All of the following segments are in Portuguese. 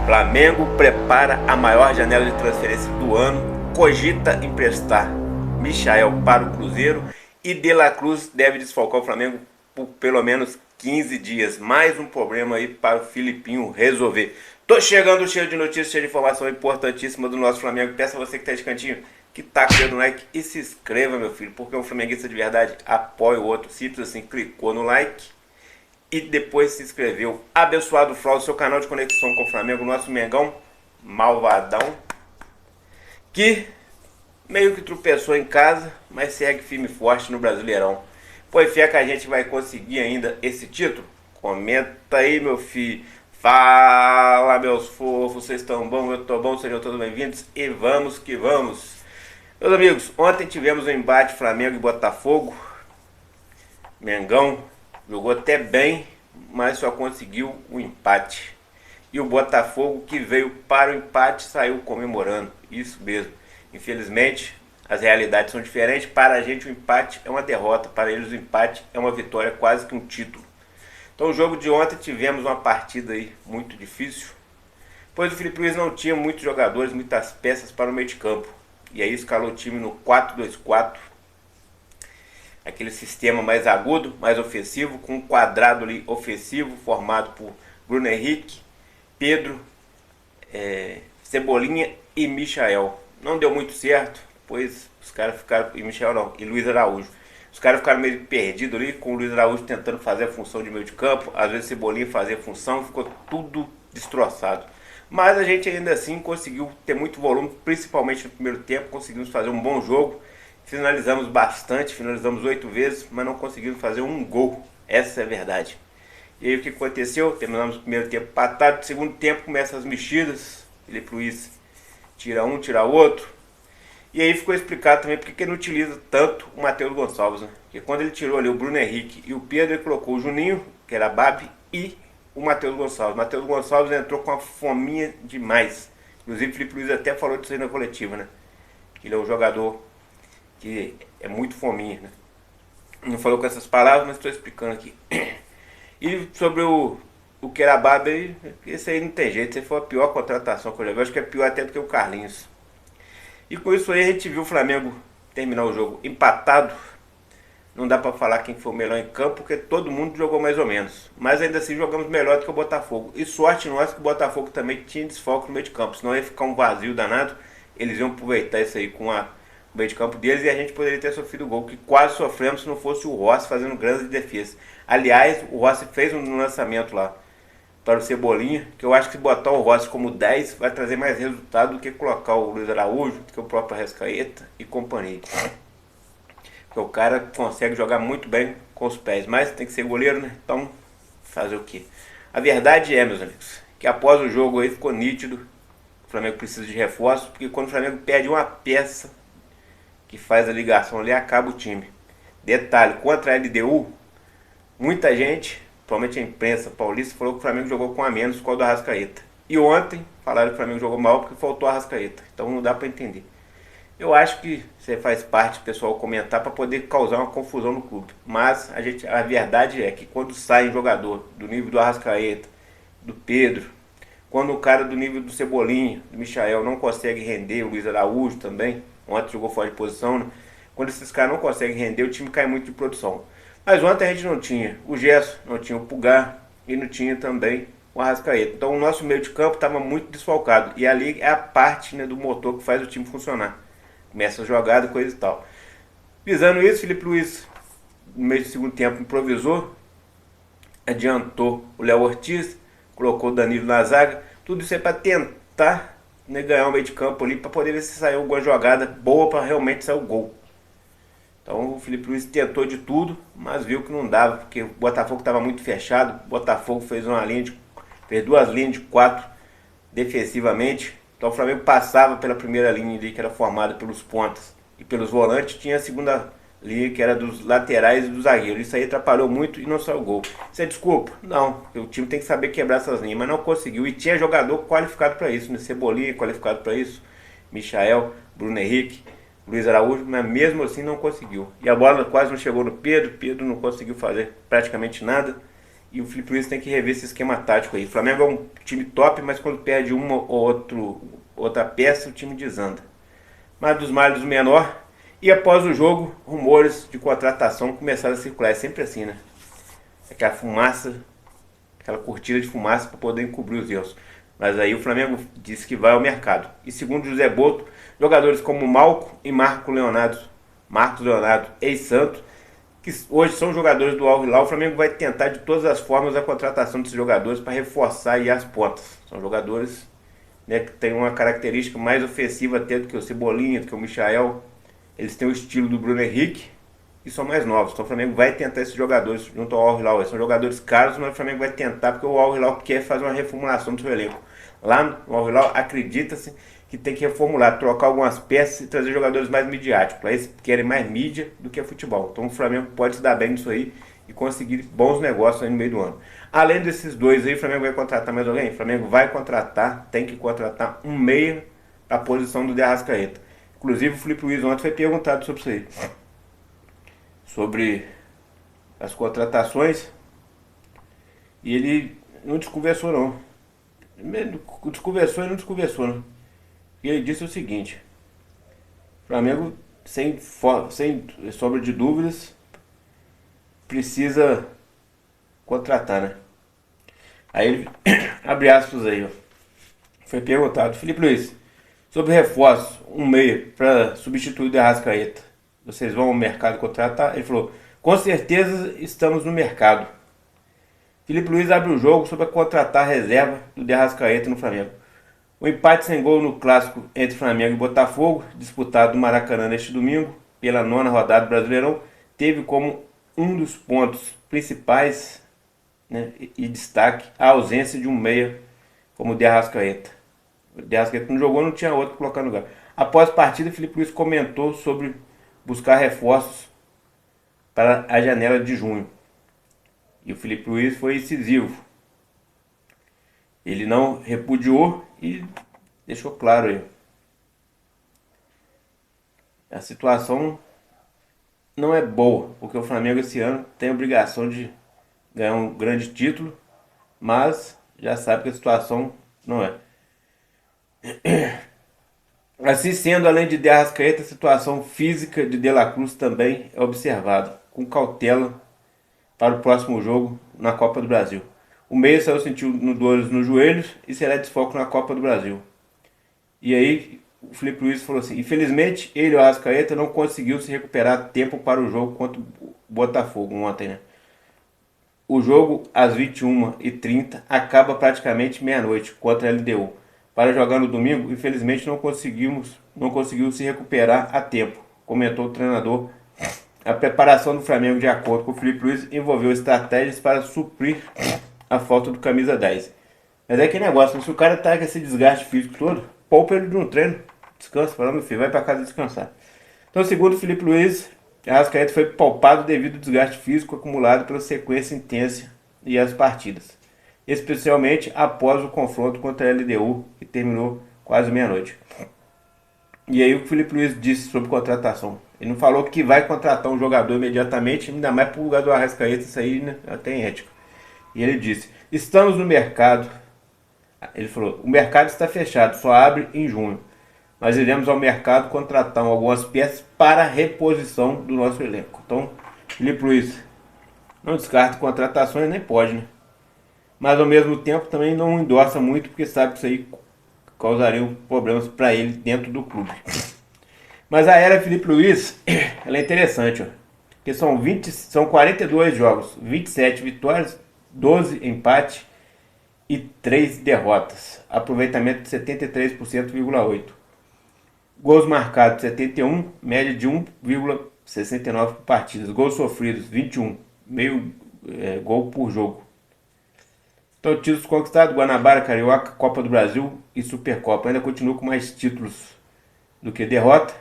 Flamengo prepara a maior janela de transferência do ano, cogita emprestar Michael para o Cruzeiro e De La Cruz deve desfalcar o Flamengo por pelo menos 15 dias. Mais um problema aí para o Filipinho resolver. Tô chegando cheio de notícias, cheio de informação importantíssima do nosso Flamengo. Peço a você que tá de cantinho que taca o dedo no like e se inscreva, meu filho, porque um flamenguista de verdade apoia o outro. Simples assim, clicou no like e depois se inscreveu. Abençoado Flau, seu canal de conexão com o Flamengo, nosso Mengão malvadão, que meio que tropeçou em casa, mas segue firme e forte no Brasileirão. Pois fé que a gente vai conseguir ainda esse título? Comenta aí, meu filho. Fala, meus fofos, vocês estão bom? Eu tô bom, sejam todos bem-vindos e vamos que vamos. Meus amigos, ontem tivemos um embate Flamengo e Botafogo. Mengão jogou até bem, mas só conseguiu o empate. E o Botafogo, que veio para o empate, saiu comemorando. Isso mesmo. Infelizmente, as realidades são diferentes. Para a gente o empate é uma derrota, para eles o empate é uma vitória, quase que um título. Então o jogo de ontem tivemos uma partida aí muito difícil, pois o Filipe Luiz não tinha muitos jogadores, muitas peças para o meio de campo. E aí escalou o time no 4-2-4, aquele sistema mais agudo, mais ofensivo, com um quadrado ali ofensivo formado por Bruno Henrique, Pedro, Cebolinha e Michael. Não deu muito certo, pois os caras ficaram, e Michael não, e Luiz Araújo. Os caras ficaram meio perdidos ali, com o Luiz Araújo tentando fazer a função de meio de campo, às vezes Cebolinha fazia a função, ficou tudo destroçado. Mas a gente ainda assim conseguiu ter muito volume, principalmente no primeiro tempo, conseguimos fazer um bom jogo, finalizamos bastante, finalizamos 8 vezes, mas não conseguimos fazer um gol, essa é a verdade. E aí o que aconteceu? Terminamos o primeiro tempo empatado, no segundo tempo começam as mexidas, Filipe Luiz tira um, tira outro, e aí ficou explicado também porque ele não utiliza tanto o Matheus Gonçalves, né? Porque quando ele tirou ali o Bruno Henrique e o Pedro, ele colocou o Juninho, que era a Babi, e o Matheus Gonçalves. O Matheus Gonçalves entrou com uma fominha demais. Inclusive o Filipe Luiz até falou disso aí na coletiva, né? Que ele é um jogador que é muito fominha, né? Não falou com essas palavras, mas estou explicando aqui. E sobre o Querababa, esse aí não tem jeito, esse foi a pior contratação que eu já vi. Acho que é pior até do que o Carlinhos. E com isso aí a gente viu o Flamengo terminar o jogo empatado. Não dá pra falar quem foi o melhor em campo, porque todo mundo jogou mais ou menos. Mas ainda assim jogamos melhor do que o Botafogo. E sorte nossa que o Botafogo também tinha desfalque no meio de campo, senão ia ficar um vazio danado. Eles iam aproveitar isso aí com o meio de campo deles e a gente poderia ter sofrido o gol, que quase sofremos se não fosse o Rossi fazendo grandes defesas. Aliás, o Rossi fez um lançamento lá para o Cebolinha, que eu acho que se botar o Rossi como 10 vai trazer mais resultado do que colocar o Luiz Araújo, do que o próprio Arrascaeta e companhia. Porque o cara consegue jogar muito bem com os pés, mas tem que ser goleiro, né? Então, fazer o quê? A verdade é, meus amigos, que após o jogo aí ficou nítido, o Flamengo precisa de reforço, porque quando o Flamengo perde uma peça que faz a ligação ali, acaba o time. Detalhe, contra a LDU, muita gente, principalmente a imprensa paulista, falou que o Flamengo jogou com a menos com o do Arrascaeta. E ontem falaram que o Flamengo jogou mal porque faltou a Arrascaeta. Então não dá para entender. Eu acho que você faz parte, pessoal, comentar para poder causar uma confusão no clube. Mas a verdade é que quando sai um jogador do nível do Arrascaeta, do Pedro, quando o cara do nível do Cebolinha, do Michael não consegue render, o Luiz Araújo também, ontem jogou fora de posição, né? Quando esses caras não conseguem render, o time cai muito de produção. Mas ontem a gente não tinha o Gerson, não tinha o Pulgar e não tinha também o Arrascaeta. Então o nosso meio de campo estava muito desfalcado. E ali é a parte, né, do motor que faz o time funcionar. Começa a jogada, coisa e tal. Visando isso, Filipe Luiz, no meio do segundo tempo, improvisou, adiantou o Léo Ortiz, colocou o Danilo na zaga. Tudo isso é para tentar, né, ganhar o meio de campo ali, para poder ver se saiu alguma jogada boa para realmente sair o gol. Então o Filipe Luiz tentou de tudo, mas viu que não dava, porque o Botafogo estava muito fechado. O Botafogo fez duas linhas de 4 defensivamente. Então o Flamengo passava pela primeira linha ali, que era formada pelos pontas e pelos volantes. Tinha a segunda linha, que era dos laterais e do zagueiro. Isso aí atrapalhou muito e não saiu o gol. Isso é desculpa? Não, porque o time tem que saber quebrar essas linhas, mas não conseguiu. E tinha jogador qualificado para isso, né? Cebolinha qualificado para isso, Michael, Bruno Henrique, Luiz Araújo, mas mesmo assim não conseguiu. E a bola quase não chegou no Pedro, Pedro não conseguiu fazer praticamente nada. E o Felipe Luiz tem que rever esse esquema tático aí. O Flamengo é um time top, mas quando perde uma ou outra peça, o time desanda. Mas dos males o menor. E após o jogo, rumores de contratação começaram a circular. É sempre assim, né? Aquela fumaça, aquela cortina de fumaça para poder encobrir os erros. Mas aí o Flamengo disse que vai ao mercado. E segundo José Boto, jogadores como Malco e Marcos Leonardo, ex-Santos, que hoje são jogadores do Al Hilal, o Flamengo vai tentar de todas as formas a contratação desses jogadores para reforçar aí as pontas. São jogadores, né, que têm uma característica mais ofensiva até do que o Cebolinha, do que o Michael. Eles têm o estilo do Bruno Henrique e são mais novos. Então o Flamengo vai tentar esses jogadores junto ao Al Hilal. São jogadores caros, mas o Flamengo vai tentar porque o Al Hilal quer fazer uma reformulação do seu elenco. Lá no Al Hilal acredita-se que tem que reformular, trocar algumas peças e trazer jogadores mais midiáticos. Aí eles querem mais mídia do que futebol. Então o Flamengo pode se dar bem nisso aí e conseguir bons negócios aí no meio do ano. Além desses dois aí, o Flamengo vai contratar mais alguém? O Flamengo vai contratar, tem que contratar um meia para a posição do De Arrascaeta. Inclusive o Felipe Luiz ontem foi perguntado sobre isso aí. Sobre as contratações. E ele não desconversou não. Desconversou e não desconversou, né? E ele disse o seguinte: Flamengo, sem sombra de dúvidas, precisa contratar, né? Aí ele, abre aspas aí, ó. Foi perguntado: Felipe Luiz, sobre reforço, um meia para substituir o De Arrascaeta, vocês vão ao mercado contratar? Ele falou: com certeza estamos no mercado. Felipe Luiz abre o jogo sobre a contratar a reserva do De Arrascaeta no Flamengo. O empate sem gol no clássico entre Flamengo e Botafogo, disputado no Maracanã neste domingo, pela 9ª rodada do Brasileirão, teve como um dos pontos principais, né, e destaque a ausência de um meia como o De Arrascaeta. O De Arrascaeta não jogou, não tinha outro para colocar no lugar. Após a partida, Felipe Luiz comentou sobre buscar reforços para a janela de junho. E o Felipe Luiz foi incisivo. Ele não repudiou e deixou claro aí: a situação não é boa, porque o Flamengo esse ano tem a obrigação de ganhar um grande título, mas já sabe que a situação não é. Assim sendo, além de De Arrascaeta, a situação física de De La Cruz também é observada, com cautela para o próximo jogo na Copa do Brasil. O meia saiu sentindo dores nos joelhos e será desfoque na Copa do Brasil. E aí o Felipe Luiz falou assim: infelizmente ele, o Arrascaeta, não conseguiu se recuperar a tempo para o jogo contra o Botafogo ontem, né? O jogo às 21h30 acaba praticamente meia-noite contra a LDU. Para jogar no domingo, infelizmente não conseguiu se recuperar a tempo, comentou o treinador. A preparação do Flamengo, de acordo com o Felipe Luiz, envolveu estratégias para suprir a falta do camisa 10. Mas é que negócio, né? Se o cara tá com esse desgaste físico todo, poupa ele de um treino, descansa, fala, meu filho, vai para casa descansar. Então, segundo o Felipe Luiz, Arrascaeta foi poupado devido ao desgaste físico acumulado pela sequência intensa e as partidas, especialmente após o confronto contra a LDU, que terminou quase meia-noite. E aí o Felipe Luiz disse sobre contratação. Ele não falou que vai contratar um jogador imediatamente, ainda mais para o lugar do Arrascaeta, isso aí, né, tem ética. E ele disse: estamos no mercado. Ele falou: o mercado está fechado, só abre em junho. Mas iremos ao mercado contratar algumas peças para reposição do nosso elenco. Então, Felipe Luiz, não descarta contratações, nem pode, né? Mas ao mesmo tempo também não endossa muito, porque sabe que isso aí causaria problemas para ele dentro do clube. Mas a era Felipe Luiz, ela é interessante, ó. Porque são 42 jogos, 27 vitórias, 12 empates e 3 derrotas. Aproveitamento de 73,8%. Gols marcados 71, média de 1,69 por partidas. Gols sofridos 21, meio gol por jogo. Então, títulos conquistados: Guanabara, Carioca, Copa do Brasil e Supercopa. Ainda continua com mais títulos do que derrota.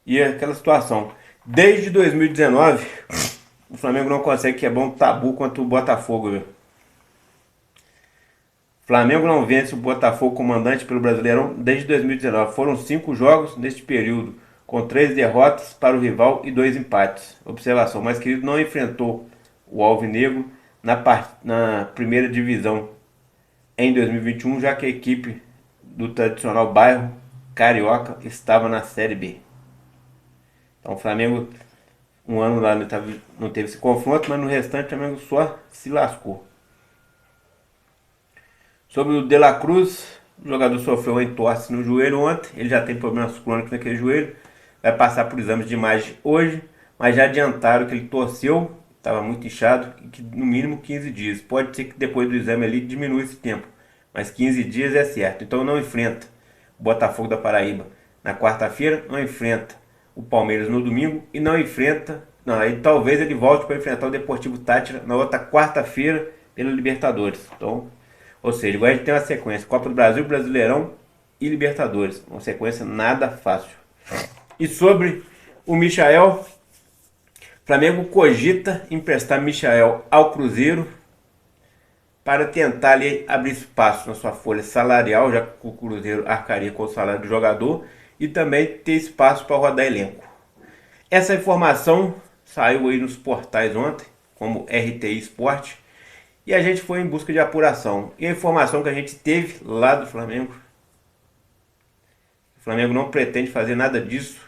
E aquela situação: desde 2019 o Flamengo não consegue quebrar um tabu contra o Botafogo, viu? Flamengo não vence o Botafogo comandante pelo Brasileirão desde 2019. Foram 5 jogos neste período, com 3 derrotas para o rival e 2 empates. Observação: mais querido não enfrentou o Alvinegro na primeira divisão em 2021, já que a equipe do tradicional bairro carioca estava na Série B. Então o Flamengo, um ano lá não teve esse confronto, mas no restante o Flamengo só se lascou. Sobre o De La Cruz, o jogador sofreu uma entorse no joelho ontem, ele já tem problemas crônicos naquele joelho, vai passar por exames de imagem hoje, mas já adiantaram que ele torceu, estava muito inchado, e que no mínimo 15 dias. Pode ser que depois do exame ali diminua esse tempo, mas 15 dias é certo. Então não enfrenta o Botafogo da Paraíba na quarta-feira, não enfrenta o Palmeiras no domingo e não enfrenta, não, aí talvez ele volte para enfrentar o Deportivo Táchira na outra quarta-feira pela Libertadores. Então, ou seja, agora a gente tem uma sequência: Copa do Brasil, Brasileirão e Libertadores. Uma sequência nada fácil. E sobre o Michael, Flamengo cogita emprestar Michael ao Cruzeiro para tentar ali abrir espaço na sua folha salarial, já que o Cruzeiro arcaria com o salário do jogador, e também ter espaço para rodar elenco. Essa informação saiu aí nos portais ontem, como RTI Sport, e a gente foi em busca de apuração. E a informação que a gente teve lá do Flamengo, o Flamengo não pretende fazer nada disso.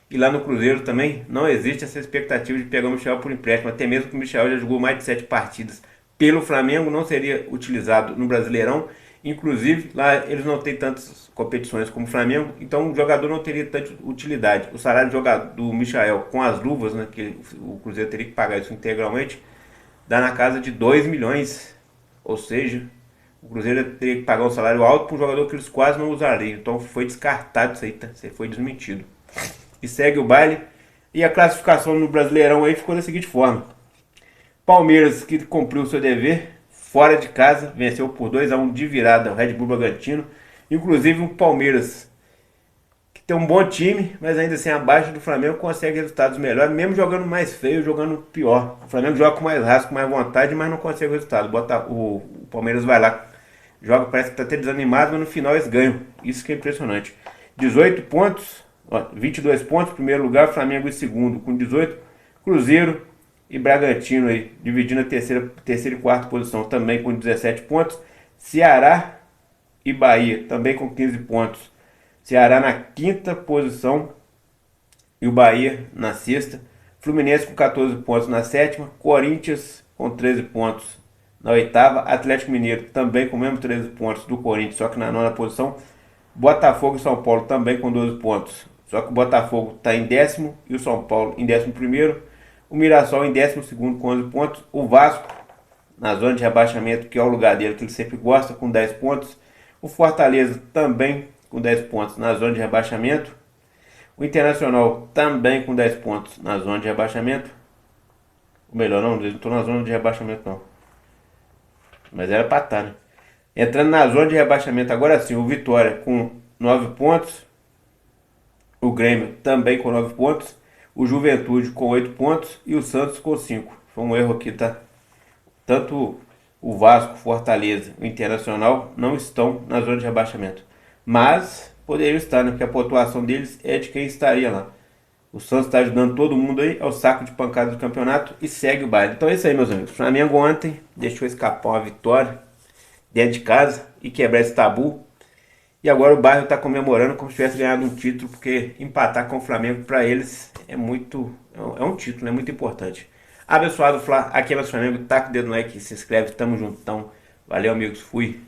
E lá no Cruzeiro também não existe essa expectativa de pegar o Michel por empréstimo. Até mesmo que o Michel já jogou mais de 7 partidas pelo Flamengo, não seria utilizado no Brasileirão. Inclusive, lá eles não têm tantas competições como o Flamengo, então o jogador não teria tanta utilidade. O salário do Michael com as luvas, né, que o Cruzeiro teria que pagar isso integralmente, dá na casa de 2 milhões. Ou seja, o Cruzeiro teria que pagar um salário alto para um jogador que eles quase não usariam. Então foi descartado isso aí, tá? Isso aí foi desmentido. E segue o baile. E a classificação no Brasileirão aí ficou da seguinte forma: Palmeiras, que cumpriu o seu dever, fora de casa, venceu por 2-1 de virada o Red Bull Bragantino. Inclusive o Palmeiras, que tem um bom time, mas ainda assim abaixo do Flamengo, consegue resultados melhores, mesmo jogando mais feio, jogando pior. O Flamengo joga com mais raça, com mais vontade, mas não consegue o resultado. O Palmeiras vai lá, joga, parece que está até desanimado, mas no final eles ganham. Isso que é impressionante. 18 pontos, 22 pontos, primeiro lugar, Flamengo em segundo, com 18. Cruzeiro e Bragantino aí, dividindo a terceira e quarta posição, também com 17 pontos. Ceará e Bahia, também com 15 pontos. Ceará na quinta posição e o Bahia na sexta. Fluminense com 14 pontos na sétima. Corinthians com 13 pontos na oitava. Atlético Mineiro também com o mesmo 13 pontos do Corinthians, só que na nona posição. Botafogo e São Paulo também com 12 pontos, só que o Botafogo está em décimo e o São Paulo em 11º. O Mirassol em 12º com 11 pontos. O Vasco na zona de rebaixamento, que é o lugar dele, que ele sempre gosta, com 10 pontos. O Fortaleza também com 10 pontos na zona de rebaixamento. O Internacional também com 10 pontos na zona de rebaixamento. Ou melhor, não estou na zona de rebaixamento não. Mas era para estar, né? Entrando na zona de rebaixamento agora sim, o Vitória com 9 pontos. O Grêmio também com 9 pontos. O Juventude com 8 pontos e o Santos com 5. Foi um erro aqui, tá? Tanto o Vasco, Fortaleza e o Internacional não estão na zona de rebaixamento. Mas poderiam estar, né? Porque a pontuação deles é de quem estaria lá. O Santos está ajudando todo mundo aí ao saco de pancada do campeonato e segue o baile. Então é isso aí, meus amigos. O Flamengo ontem deixou escapar uma vitória dentro de casa e quebrar esse tabu. E agora o bairro está comemorando como se tivesse ganhado um título, porque empatar com o Flamengo para eles é um título, é muito importante. Abençoado, Flá. Aqui é nosso Flamengo. Taca o dedo no like, se inscreve, tamo juntão. Valeu, amigos. Fui.